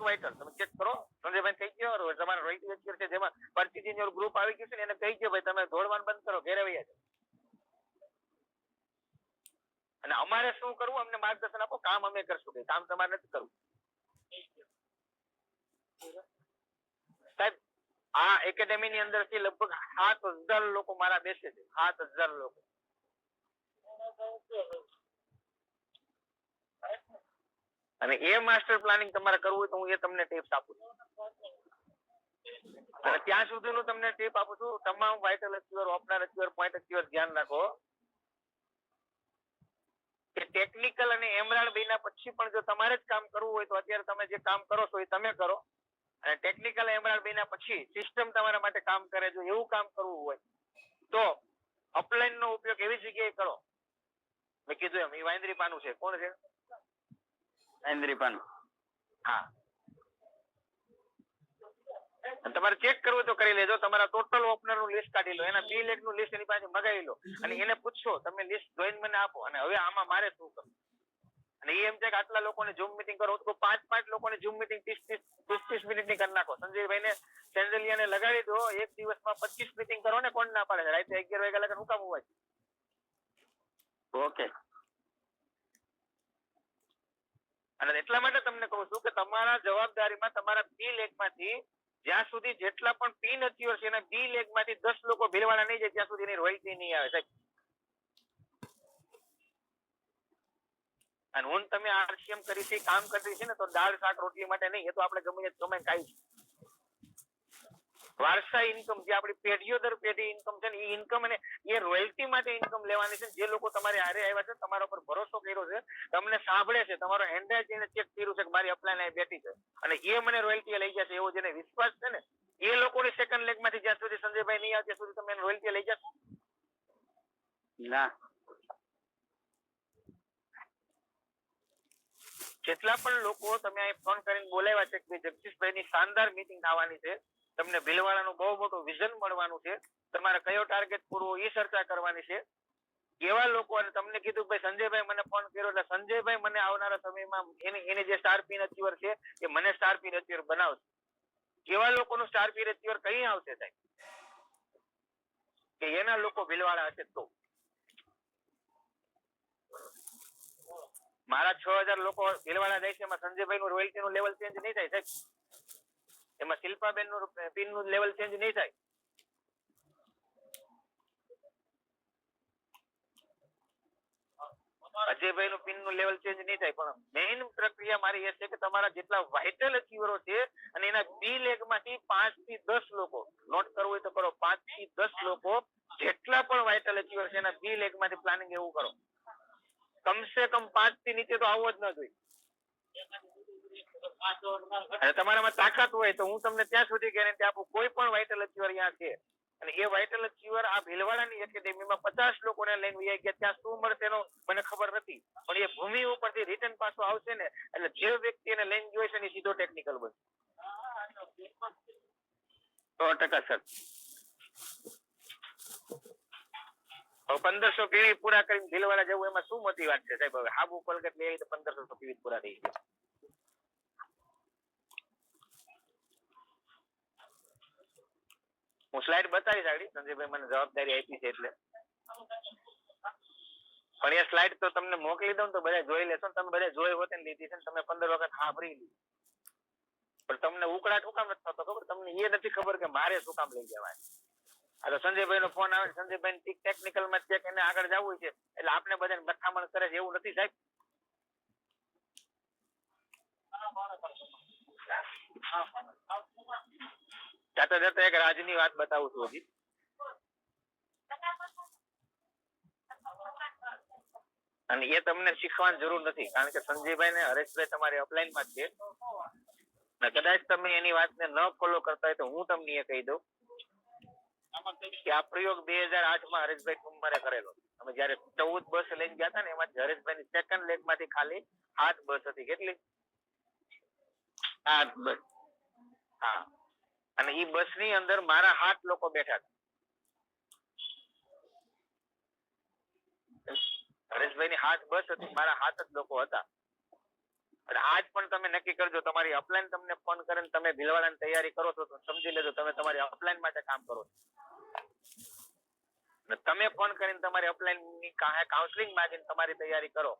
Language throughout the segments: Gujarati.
વાઇટલ તમે ચેક કરો. સંજયભાઈ કહી ગયો તમારા રોહિત વેચર છે જેમાં પરચીજી ગ્રુપ આવી ગયું છે ને એને કહી ગયો ભાઈ તમે દોડવાનું બંધ કરો, ઘેરે વૈયા જાઓ. અને અમારે શું કરવું અમને માર્ગદર્શન આપો, કામ અમે કરશું, કે કામ તમારે નથી કરવું. સાહેબ આ એકેડેમી ની અંદર થી લગભગ 7,000 લોકો મારા બેસે છે, 7,000 લોકો. અને એ માસ્ટર પ્લાનિંગ તમારે કરવું હોય તો હું એ તમને ટિપ્સ આપું છું. અને ત્યાં સુધીનું તમને ટીપ આપું છું, તમામ વાઇટલ અચીવર, ઓપનર અચીવર, પોઈન્ટ અચીવર ધ્યાન રાખો કે ટેકનિકલ અને એમરાલ્ડ બેના પછી પણ જો તમારે જ કામ કરવું હોય તો અત્યારે તમે જે કામ કરો છો એ તમે કરો. અને ટેકનિકલ એમરાલ્ડ બેના પછી સિસ્ટમ તમારા માટે કામ કરે, જો એવું કામ કરવું હોય તો અપલાઈન નો ઉપયોગ એવી જગ્યાએ કરો. મેં કીધું એમ એ વાંદરી પાનું છે. કોણ છે? વાંદરી પાનું. હા, તમારે ચેક કરવું તો કરી લેજો. તમારા ટોટલ ઓપનર નું લિસ્ટ કાઢી લો, એના બી લેગ નું લિસ્ટ એની પાસે મગાવી લો અને એને પૂછો તમે લિસ્ટ જોઈને મને આપો અને હવે આમાં મારે શું કરવું. અને એ એમ છે કે આટલા લોકોને ઝૂમ મીટિંગ કરો તો 5 લોકોને ઝૂમ મીટિંગ 30 મિનિટ ની કરી નાખો. સંજયભાઈ ને સેન્ડલિયાને લગાડી દો, એક દિવસમાં 25 મીટિંગ કરો ને કોણ ના પાડે? રાતે 11 વાગ્યા લગન હું કામ હોવા? ઓકે. અને એટલા માટે તમને કહું છું કે તમારા જવાબદારીમાં તમારા બી લેગ માંથી જ્યાં સુધી જેટલા પણ પિન અચીવર છે એના બી લેગ માંથી 10 લોકો ભીલવાડા નહીં જાય ત્યાં સુધી એની રોયલ્ટી નહીં આવે સાહેબ. અને હું તમે આરસીએમ કરી છે, કામ કરી છે ને તો દાળ શાક રોટલી માટે નહીં, એ તો આપણે ગમે ગમે ખાઈ છે. વારસાઈ ઇન્કમ જે આપણી પેઢીઓ દર પેઢી ઇન્કમ છે ને એ ઇન્કમ અને એ રોયલ્ટી માટે ઇન્કમ લેવાની છે. જે લોકો તમારે હારે આવ્યા છે, તમારા પર ભરોસો કર્યો છે, તમને સાંભળે છે, તમારો હેન્ડરાઇટ એને ચેક કર્યું છે કે મારી અપલાઈન અહીં બેઠી છે અને એ મને રોયલ્ટી લઈ જશે એવો જેને વિશ્વાસ છે ને એ લોકોની સેકન્ડ લેગ માંથી જ્યાં સુધી સંજયભાઈ નહીં આવે ત્યાં સુધી તમે રોયલ્ટી લઈ જશો ના. જેટલા પણ લોકો તમે અહીં ફોન કરીને બોલાવ્યા છે કે જગદીશભાઈ ની શાનદાર મીટિંગ થવાની છે, તમને ભીલવાડાનું બહુ મોટું વિઝન મળવાનું છે, તમારે કયો ટાર્ગેટ પૂરવો એ ચર્ચા કરવાની છે. એવા લોકો અને તમને કીધું ભાઈ સંજયભાઈ મને ફોન કર્યો એટલે સંજયભાઈ મને આવનારા સમયમાં એની જે સ્ટાર પિન અચીવર છે એ મને સ્ટાર પિન અચીવર બનાવશે. કેવા લોકોનું સ્ટાર પિન અચીવર કઈ આવશે સાહેબ? કે એના લોકો ભીલવાડા હશે તો. મારા 6,000 લોકો ભીલવાડા જાય છે, એમાં સંજયભાઈ નું રોયલ્ટી નું લેવલ ચેન્જ નહીં થાય સાહેબ. એમાં શિલ્પાબેન નું પિન નું લેવલ ચેન્જ નહીં થાય. અજયભાઈ નું પિન નું લેવલ ચેન્જ નહીં થાય. પણ મેઇન પ્રક્રિયા મારી એ છે કે તમારા જેટલા વાઇટલ અચીવરો છે અને એના બી લેગ માંથી 5 થી 10 લોકો, નોટ કરવું હોય તો કરો, 5 થી 10 લોકો જેટલા પણ વાઇટલ અચીવર છે એના બી લેગ માંથી પ્લાનિંગ એવું કરો. કમસે કમ 5 થી નીચે તો આવવો જ ન જોઈએ. અને તમારામાં તાકાત હોય તો હું તમને ત્યાં સુધી ગેરંટી આપું, કોઈ પણ વાઇટલ અચીવર અહીંયા છે અને એ વાઇટલ અચીવર આ ભીલવાડાની એકેડેમીમાં 50 લોકોને લઈને વહી ગયા, ત્યાં શું મળશે એનો મને ખબર નથી, પણ એ ભૂમિ ઉપરથી રિટર્ન પાછો આવશે ને એટલે જે વ્યક્તિ એને લઈને ગયો છે ને સીધો ટેકનિકલ બનશે. 100% સર. 1500 પીવી પૂરા કરીને ભીલવાડા જવું એમાં શું મોટી વાત છે સાહેબ? હવે હાબુ કોલગેટ લઈ તો 1500 પીવી પૂરા થઈ ગયા. હું સ્લાઇડ બતાવીશ આગળ, સંજયભાઈ મને જવાબદારી આપી છે એટલે. પણ એ સ્લાઇડ તો તમને મોકલી દઉં તો બધા જોઈ લેશો. તમે બધા જોઈ હોત ને લીધી છે ને તમે 15 વખત સાંભળી લીધી, પણ તમને ઉકળાટ શું કામ નથી થતો ખબર? તમને એ નથી ખબર કે મારે શું કામ લઈ જવાય. આ તો સંજયભાઈ નો ફોન આવે, સંજયભાઈ ટેકનિકલ માં ચેક એને આગળ જવું છે એટલે આપણે બધાને મથામણ કરે છે એવું નથી સાહેબ. જાતા જતા એક રાજની વાત બતાવું છું હજી. અને એ તમને શીખવાની જરૂર નથી કારણ કે સંજયભાઈ ને હરેશભાઈ તમારી અપલાઈન માં છે. કદાચ તમે એની વાતને ન ફોલો કરતા હોય તો હું તમને એ કહી દઉં કે આ પ્રયોગ 2008 માં હરેશભાઈ કુંભારે કરેલો. અમે જયારે 14 બસ લઈને ગયા હતા ને એમાં હરેશભાઈ ની સેકન્ડ લેગ માંથી ખાલી 8 બસ હતી. કેટલી? 8 બસ. હા, અને ઈ બસ ની અંદર મારા 7 લોકો બેઠા હતા. હરેશભાઈ ની 7 બસ હતી, મારા 7 જ લોકો હતા. આજ પણ તમે નક્કી કરજો, તમારી અપલાઈન તમને ફોન કરે ને તમે ભીલવાડાની તૈયારી કરો છો તો સમજી લેજો તમે તમારી અપલાઈન માટે કામ કરો છો. તમે ફોન કરીને તમારી અપલાઈન ની કાઉન્સેલિંગ માંગીને તમારી તૈયારી કરો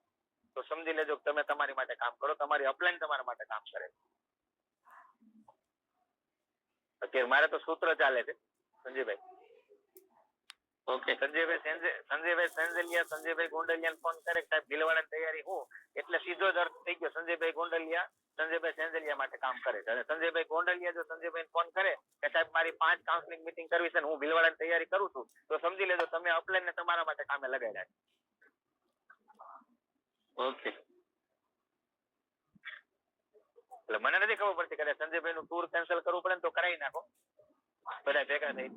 તો સમજી લેજો કે તમે તમારી માટે કામ કરો, તમારી અપલાઈન તમારા માટે કામ કરે. અત્યારે મારે તો સૂત્ર ચાલે છે સંજયભાઈ. ઓકે, સંજયભાઈ ગોંડલિયા ફોન કરે સાહેબ ભીલવાડાની તૈયારી હું, એટલે સીધો જ અર્થ થઈ ગયો સંજયભાઈ ગોંડલિયા સંજયભાઈ સેન્જલિયા માટે કામ કરે છે. અને સંજયભાઈ ગોંડલિયા જો સંજયભાઈ ફોન કરે કે સાહેબ મારી 5 કાઉન્સેલિંગ મીટિંગ કરવી છે ને હું ભીલવાડાની તૈયારી કરું છું, તો સમજી લેજો તમે અપલાઈન ને તમારા માટે કામે લગાડ્યા છે. ઓકે, એટલે મને નથી ખબર પડતી કે સંજયભાઈ નું ટૂર કેન્સલ કરવું પડે ને તો કરાવી નાખો બધા ભેગા થઈ.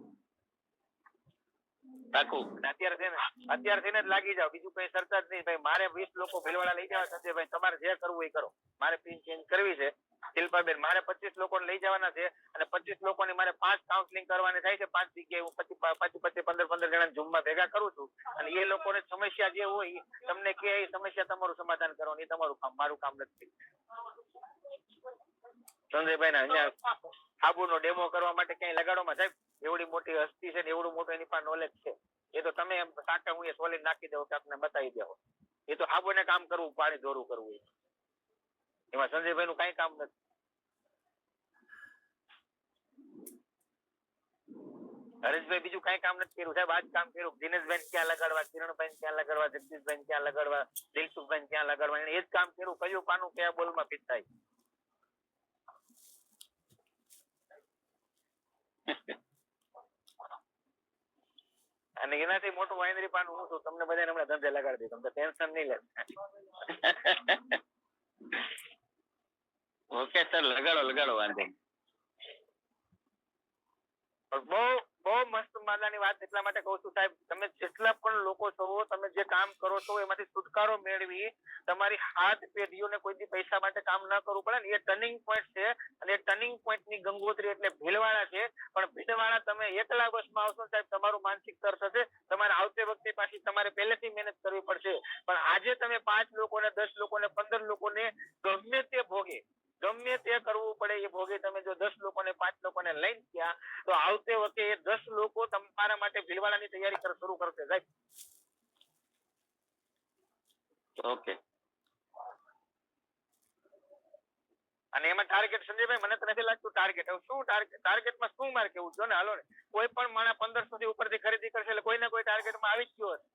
અત્યારથી જ લાગી જાવ, બીજું કઈ સરતા જ નહીં ભાઈ. મારે 20 લોકો ભીલવાડા લઈ જવા સંજયભાઈ, તમારે જે કરવું એ કરો. મારે પિન ચેન્જ કરવી છે શિલ્પાબેન, મારે 25 લોકોને લઈ જવાના છે અને 25 લોકોની મારે 5 કાઉન્સેલિંગ કરવાની થાય છે. 5 જગ્યાએ હું 15 જણા ઝૂમમાં ભેગા કરું છું અને એ લોકોને સમસ્યા જે હોય તમને કે એ સમસ્યા તમારું સમાધાન કરવાનું, એ તમારું કામ, મારું કામ નથી. સંજયભાઈ ને અહીંયા સાબુનો ડેમો કરવા માટે ક્યાંય લગાડોમાં સાહેબ, એવડી મોટી હસ્તી છે ને એવડું મોટું એની પાસે નોલેજ છે, એ તો તમે સાકા હું એ સોલિડ નાખી દો કે આપને બતાવી દો. એ તો સાબુને કામ કરવું, પાણી દોરું કરવું, એમાં સંજયભાઈ નું કઈ કામ નથી. હરેશભાઈ બીજું કઈ કામ નથી કર્યું સાહેબ, આજ કામ કર્યું. દિનેશભાઈ ક્યાં લગાડવા, કિરણભાઈ ક્યાં લગાડવા, જગદીશભાઈ ક્યાં લગાડવા, દિલસુખભાઈ ક્યાં લગાડવા, એને એ જ કામ કર્યું. કયું પાનું કયા બોલમાં ફિટ થાય. અને એનાથી મોટું વાંદરી પાનું હું છું, તમને બધાને હમણાં ધંધે લગાડી દઉં, તમને ટેન્શન નહીં લે. ઓકે સર, લગાડો વાંધો. બહુ મસ્ત માદાની વાત એટલા માટે કહું છું સાહેબ, તમે જેટલા પણ લોકો છો, તમે જે કામ કરો છો એમાંથી છુટકારો મેળવી તમારી હાથ પેઢીઓને કોઈથી પૈસા માટે કામ ન કરવું પડે ને, એ ટર્નિંગ પોઈન્ટ છે. અને એ ટર્નિંગ પોઈન્ટ ની ગંગોત્રી એટલે ભીલવાડા છે. પણ ભીલવાડા તમે એકલા વર્ષમાં આવશો સાહેબ, તમારું માનસિક સ્તર થશે. તમારે આવતી વખતે પાછી તમારે પહેલેથી મહેનત કરવી પડશે. પણ આજે તમે 5 લોકોને 10 લોકોને 15 લોકોને ગમે તે ભોગે, ગમે તે કરવું પડે એ ભોગે તમે જો 10 લોકોને 5 લોકોને લઈને ગયા તો આવતે વખતે એ 10 લોકો તમારા માટે ભીલવાડાની તૈયારી શરૂ કરશે સાહેબ. ઓકે, અને એમાં ટાર્ગેટ સંજયભાઈ મને તો નથી લાગતું ટાર્ગેટ. હવે શું ટાર્ગેટમાં શું મારે કેવું જો ને, હાલો ને કોઈ પણ માણસ 1500 થી ઉપરથી ખરીદી કરશે એટલે કોઈ ને કોઈ ટાર્ગેટમાં આવી જ ગયો હશે.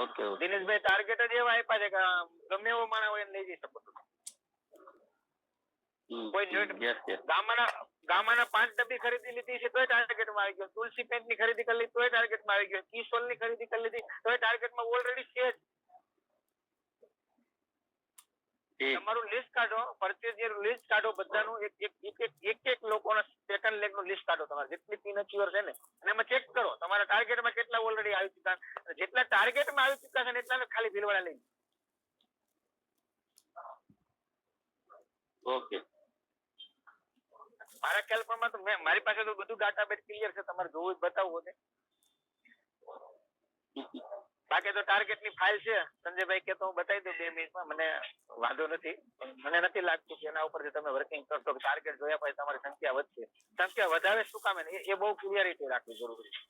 ઓકે, દિનેશભાઈ ટાર્ગેટ જ એવા આપ્યા છે કે ગમે એવો માણસ હોય એને લઈ જઈ શકો છો. ગામાના 5 ડબ્બી ખરીદી લીધી છે તોય ટાર્ગેટમાં આવી ગયો. તુલસી પેન્ટ ની ખરીદી કરી લીધી તોય ટાર્ગેટમાં આવી ગયો. કિશોલ ની ખરીદી કરી લીધી તોય ટાર્ગેટમાં ઓલરેડી છે જ. તમારું લિસ્ટ કાઢો, પરચેઝ લિસ્ટ કાઢો બધાનું, એક લોકોના સેકન્ડ લેગ નું લિસ્ટ કાઢો તમારે જેટલી પિન અચીવર છે ને, અને એમાં ચેક કરો તમારા ટાર્ગેટમાં કેટલા ઓલરેડી આવી ચુક્યા, જેટલા ટાર્ગેટમાં આવી ચુક્યા છે ને એટલા ખાલી ભીલવાડા લઈ. ઓકે, મારા ખ્યાલ પ્રમાણે તો મારી પાસે તો બધું ડાટાબેઝ ક્લિયર છે, તમારે જોવું બતાવવું છે. બાકી તો ટાર્ગેટ ની ફાઇલ છે સંજયભાઈ કે તો હું બતાવી દઉં 2 મિનિટમાં, મને વાંધો નથી. મને નથી લાગતું કે એના ઉપરથી તમે વર્કિંગ કરશો. ટાર્ગેટ જોયા પછી તમારી સંખ્યા વધશે, સંખ્યા વધારે શું કામ એ બહુ ક્લિયરિટી રાખવી જરૂરી છે.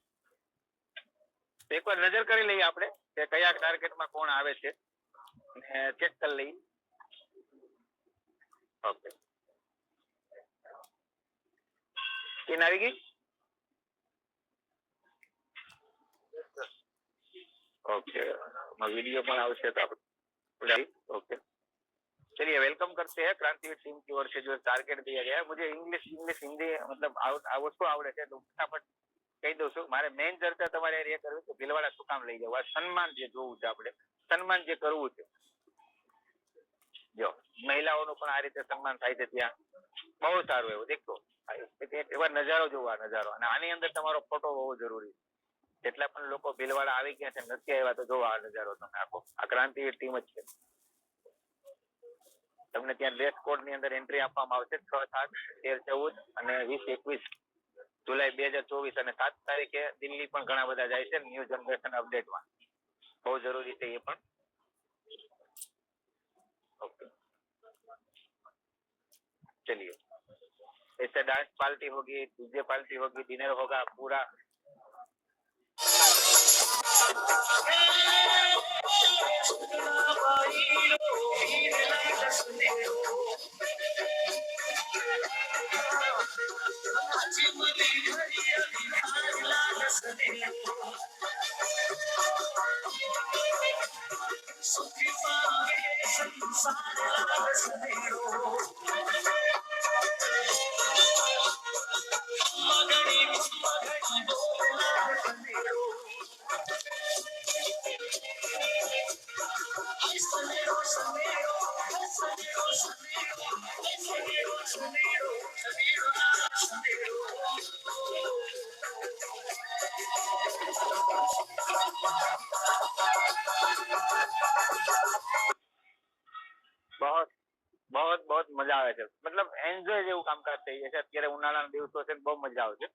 એકવાર નજર કરી લઈએ આપણે કે કયા ટાર્ગેટમાં કોણ આવે છે, ચેક કરી લઈએ. ઓકે, પિન આવી ગઈ. ओके, वीडियो पण आवश्य तो ओके, चलिए वेलकम करते हैं क्रांतिवीर टीम की ओर से जो टारगेट दिया गया है. मुझे इंग्लिश हिंदी मतलब वस्तु आवड़े છે તો ફટાફટ કહી દઉં છું. મારે મેઇન ચર્ચા તમારે એ કરવી કે ભીલવાડા શું કામ લઈ જવું, સન્માન જે જોવું છે આપણે, સન્માન જે કરવું છે. જો મહિલાઓનું પણ આ રીતે સન્માન થાય છે ત્યાં બહુ સારું એવું દેખો, એવા નજારો જોવો, આ નજારો. અને આની અંદર તમારો ફોટો હોવો જરૂરી છે. જેટલા પણ લોકો ભીલવાડા આવી ગયા છે નથી આવ્યા તો જોવા આ નજારો તમે આખો. આ ક્રાંતિવીર ટીમ જ છે. તમને ત્યાં ડ્રેસ કોડ ની અંદર એન્ટ્રી આપવામાં આવશે 6, 7, 13, 14 અને 20, 21 જુલાઈ 2024 અને 7 તારીખે દિલ્હી પણ ઘણા બધા જાય છે ન્યૂ જનરેશન અપડેટમાં. બહુ જરૂરી છે એ પણ. चलिए, ऐसे डांस पार्टी होगी, डीजे पार्टी होगी, डिनर होगा पूरा। बहुत बहुत बहुत મજા આવે છે, મતલબ એન્જોય જેવું કામકાજ થઈ જાય છે અત્યારે ઉનાળાના દિવસો છે, બહુ મજા આવે છે।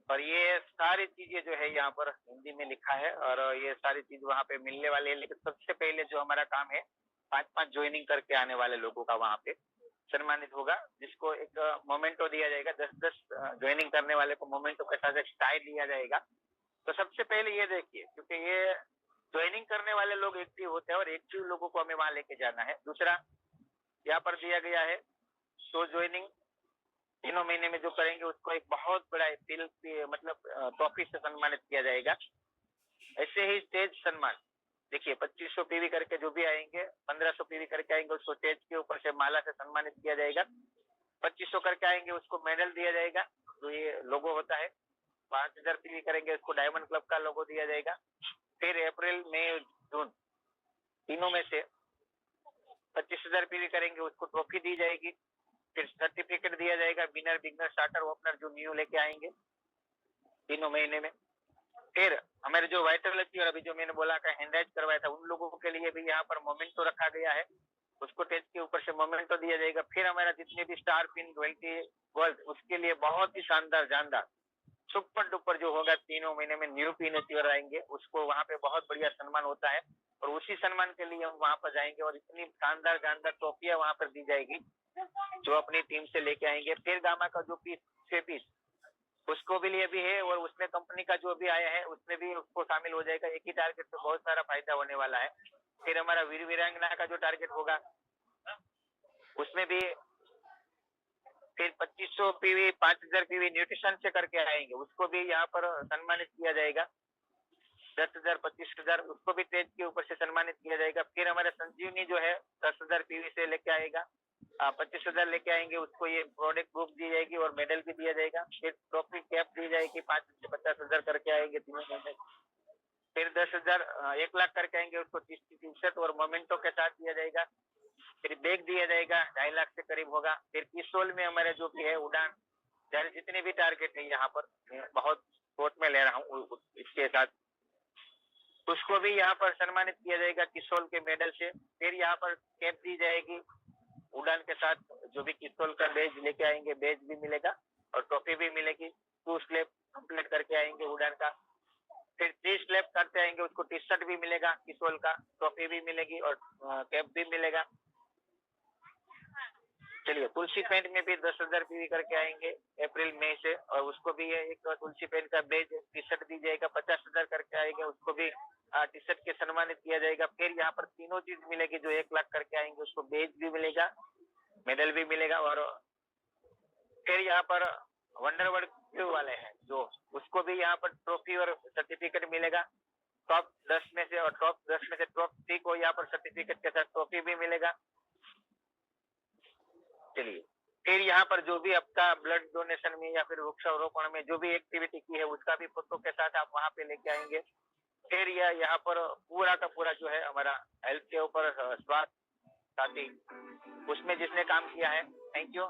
और ये सारी चीजें जो है यहाँ पर हिंदी में लिखा है और ये सारी चीज वहाँ पे मिलने वाली है। लेकिन सबसे पहले जो हमारा काम है, 5-5 ज्वाइनिंग करके आने वाले लोगों का वहाँ पे सम्मानित होगा, जिसको एक मोमेंटो दिया जाएगा। 10-10 ज्वाइनिंग करने वाले को मोमेंटो के साथ एक टाई दिया जाएगा। तो सबसे पहले ये देखिए, क्योंकि ये ज्वाइनिंग करने वाले लोग एक्टिव होते हैं और एक्टिव लोगों को हमें वहां लेके जाना है। दूसरा यहाँ पर दिया गया है, तो ज्वाइनिंग 3 महीने में जो करेंगे उसको एक बहुत बड़ा तिल मतलब ट्रॉफी से सम्मानित किया जाएगा। ऐसे ही स्टेज सम्मान देखिए, 2500 पीवी करके जो भी आएंगे, 1500 पीवी करके आएंगे, उसको स्टेज के ऊपर से माला से सम्मानित किया जाएगा। 2500 करके आएंगे उसको मेडल दिया जाएगा, तो ये लोगो होता है। 5000 पीवी करेंगे उसको डायमंड क्लब का लोगो दिया जाएगा। फिर अप्रैल मई जून तीनों में से 25,000 पीवी करेंगे उसको ट्रॉफी दी जाएगी। फिर सर्टिफिकेट दिया जाएगा विनर, बिगनर, स्टार्टर, ओपनर जो न्यू लेके आएंगे तीनों महीने में। फिर हमारे जो वाइटलिटी और अभी जो मैंने बोला का हैंडराइज करवाया था, उन लोगों के लिए भी यहाँ पर मोमेंटो रखा गया है, उसको टेज के ऊपर से मोमेंटो दिया जाएगा। फिर हमारा जितने भी स्टार पिन रॉयल्टी वर्ल्ड, उसके लिए बहुत ही शानदार जानदार सुपर डुपर जो होगा, तीनों महीने में न्यू पिन अचीवर आएंगे, उसको वहाँ पे बहुत बढ़िया सम्मान होता है। और उसी सम्मान के लिए हम वहाँ पर जाएंगे और इतनी शानदार जानदार ट्रॉफियां वहाँ पर दी जाएगी जो अपनी टीम से लेके आएंगे। फिर गामा का जो पीस 6 पीस उसको भी लिए भी है, और उसमें कंपनी का जो भी आया है उसमें भी उसको शामिल हो जाएगा। एक ही टारगेट पे बहुत सारा फायदा होने वाला है। फिर हमारा वीर वीरांगना का जो टारगेट होगा उसमें भी फिर 2500 पीवी, 5000 पीवी न्यूट्रिशन से करके आएंगे, उसको भी यहाँ पर सम्मानित किया जाएगा। 10,000, 25,000 उसको भी स्टेज के ऊपर से सम्मानित किया जाएगा। फिर हमारा संजीवनी जो है 10,000 पीवी से लेके आएगा, 25,000 लेके आएंगे, उसको ये प्रोडक्ट बुक दी जाएगी और मेडल भी दिया जाएगा। फिर ट्रॉफी कैप दी जाएगी, 5 से 50,000 करके आएंगे तीनों महीने। फिर 10,000, 1 लाख करके आएंगे, उसको टी शर्ट और मोमेंटो के साथ दिया जाएगा। फिर बैग दिया जाएगा, 2.5 लाख से करीब होगा। फिर किशोल में हमारे जो भी है उड़ान, चाहे जितने भी टारगेट है यहाँ पर, बहुत कोर्ट में ले रहा हूँ इसके साथ, उसको भी यहाँ पर सम्मानित किया जाएगा किशोल के मेडल से। फिर यहाँ पर कैप दी जाएगी उड़ान के साथ, जो भी किशोल का बेज लेके आएंगे बेज भी मिलेगा और ट्रॉफी भी मिलेगी। 2 स्लैब कंप्लीट करके आएंगे उड़ान का, फिर 3 स्लैब करते आएंगे, उसको टी शर्ट भी मिलेगा किशोल का, ट्रॉफी भी मिलेगी और कैप भी मिलेगा। चलिए, तुलसी पेंट में भी 10,000 पीवी करके आएंगे अप्रैल मई से, और उसको भी एक तुलसी पेंट का बेज टी शर्ट दी जाएगा। 50,000 करके आएंगे, उसको भी टी शर्ट के सम्मानित किया जाएगा। फिर यहाँ पर तीनों चीज मिलेगी, जो 1 लाख करके आएंगे उसको बेज भी मिलेगा, मेडल भी मिलेगा। और फिर यहाँ पर वंडर वर्ल्ड वाले हैं जो, उसको भी यहाँ पर ट्रॉफी और सर्टिफिकेट मिलेगा। टॉप 10 में से, और टॉप 10 में से टॉप 3 को यहाँ पर सर्टिफिकेट के साथ ट्रॉफी भी मिलेगा। चलिए, फिर यहाँ पर जो भी आपका ब्लड डोनेशन में या फिर वृक्षारोपण में जो भी एक्टिविटी की है, उसका भी फोटो के साथ आप वहाँ पे लेके आएंगे। फिर यह यहाँ पर पूरा का पूरा जो है हमारा हेल्थ के ऊपर स्वास्थ्य साथी, उसमें जिसने काम किया है, थैंक यू,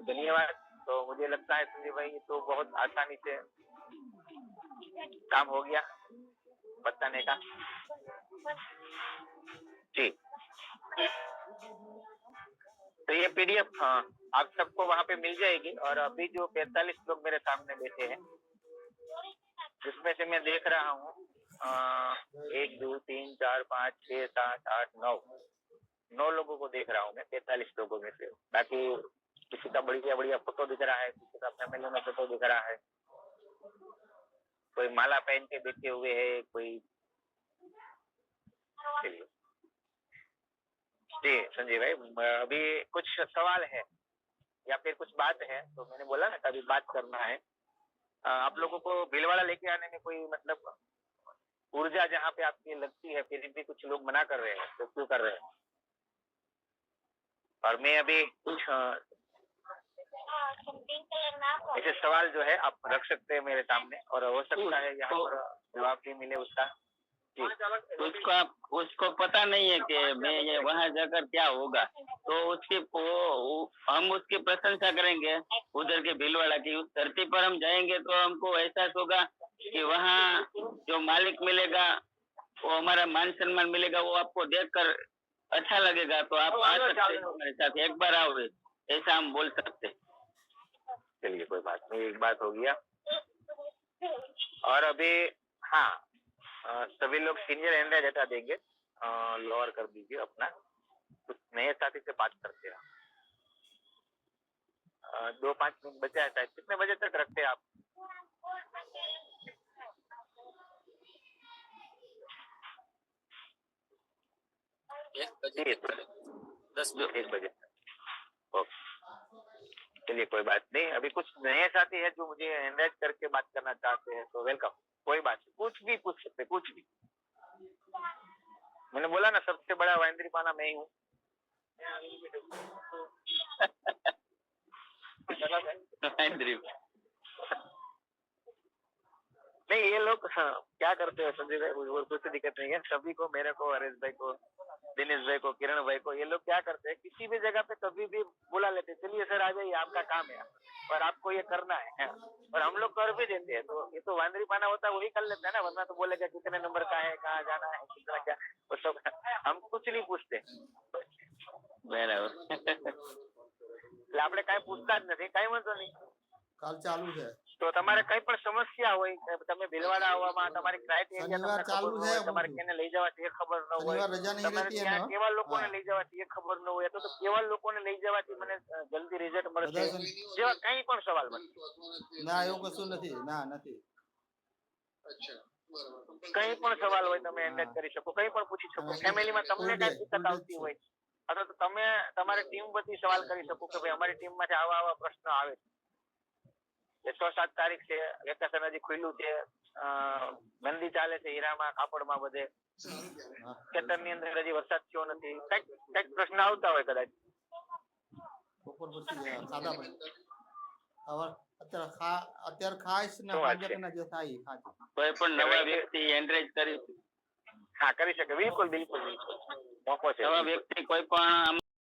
धन्यवाद। तो मुझे लगता है संजय भाई तो बहुत आसानी से काम हो गया बताने का जी। तो ये पीडीएफ आप सबको वहाँ पे मिल जाएगी। और अभी जो 45 लोग मेरे सामने बैठे हैं, जिसमें से मैं देख रहा हूँ 1 2 3 4 5 6 7 8 9 9 लोगों को देख रहा हूँ मैं 43 लोगों में से। बाकी किसी का बढ़िया बढ़िया फोटो दिख रहा है, किसी का फैमिली में फोटो दिख रहा है, कोई माला पहन के बैठे हुए है, कोई। चलिए जी संजय भाई, अभी कुछ सवाल है या फिर कुछ बात है तो मैंने बोला ना कभी बात करना है। आप लोगों को भीलवाड़ा लेके आने में कोई मतलब ऊर्जा जहाँ पे आपकी लगती है, फिर भी कुछ लोग मना कर रहे हैं, तो क्यों कर रहे हैं? और मैं अभी कुछ ऐसे सवाल जो है आप रख सकते हैं मेरे सामने, और हो सकता है यहाँ पर जवाब भी मिले उसका। उसको पता नहीं है कि मैं ये वहाँ जाकर क्या होगा, तो हम उसकी प्रशंसा करेंगे उधर के भीलवाड़ा की। उस धरती पर हम जाएंगे तो हमको एहसास होगा कि वहाँ जो मालिक मिलेगा, वो हमारा मान सम्मान मिलेगा, वो आपको देखकर अच्छा लगेगा। तो आप आ सकते हैं हमारे साथ, एक बार आओ, ऐसा हम बोल सकते हैं। चलिए कोई बात नहीं, एक बात हो गया। और अभी हाँ, सभी लोग सीनियर हैंड हटा देंगे, लोअर कर दीजिए अपना, कुछ नए साथी से बात करते हैं। 2-5 मिनट बचा है शायद, कितने बजे तक रखते हैं आप? एक बजे। ओके चलिए कोई बात नहीं। अभी कुछ नए साथी है जो मुझे एनराइज करके बात करना चाहते हैं, तो वेलकम। कोई बात नहीं, कुछ भी पूछ सकते, कुछ भी। मैंने बोला ना सबसे बड़ा वाइंद्री पाना मैं ही हूँ। नहीं ये लोग क्या करते हैं संजय भाई, कुछ दिक्कत नहीं है। सभी को, मेरे को, हरेश भाई को, दिनेश भाई को, किरण भाई को, ये लोग क्या करते हैं किसी भी जगह पे कभी भी बुला लेते हैं, चलिए सर आ जाइए, आपका काम है और आपको ये करना है, और हम लोग कर भी देते हैं। तो ये तो वांदरी पाना होता है वही कर लेता है ना, वरना तो बोलेगा कितने नंबर का है, कहाँ जाना है, कितना क्या, वो सब हम कुछ नहीं पूछते। એટલે આપણે કાઈ પૂછતા જ નથી, કાઈ વાંધો નહીં। કાલ ચાલુ છે તો તમારે કઈ પણ સમસ્યા હોય, તમે ભીલવાડા આવવામાં તમારી ક્રાઇટેરિયા શનિવાર તમને ચાલુ ખબર ન છે હોય, તમારે કેને લઈ જવા છે એ ખબર ન હોય, શનિવાર રજા નહીં તમારે રહેતી ત્યાં એનો કેવા લોકોને હા. લઈ જવા છે એ ખબર ન હોય, તો કેવા લોકોને લઈ જવાથી મને જલ્દી રિઝલ્ટ મળશે, બધા જેવા કઈ પણ સવાલ મળશે। ના એવું કશું નથી, ના નથી। કઈ પણ સવાલ હોય તમે હા. એન્ડ કરી શકો, કઈ પણ પૂછી શકો। હા, ફેમિલીમાં તમને full કઈ day, દિક્કત full day આવતી જ હોય અથવા તો તમે તમારી ટીમ વતી સવાલ કરી શકો કે ભાઈ અમારી ટીમમાંથી આવા આવા પ્રશ્ન આવે છે। 6-7 તારીખ છે, વેકેશન હજી ખુલ્લું છે, મંદી ચાલે છે હીરામાં, કાપડમાં, બધે હા. ખેતરની અંદર હજી વરસાદ થયો નથી, કઈક પ્રશ્ન આવતા હોય કદાચ। બપોર પછી ખાધા પછી હવે અત્યારે ખાઈશ ને શું વાત સાંજે છે? કને જે થાય એ ખાજો। કોઈ પણ નવા વ્યક્તિ એન્કરેજ કરી, હા કરી શકે, બિલકુલ બિલકુલ બિલકુલ મોકો છે। નવા વ્યક્તિ કોઈ પણ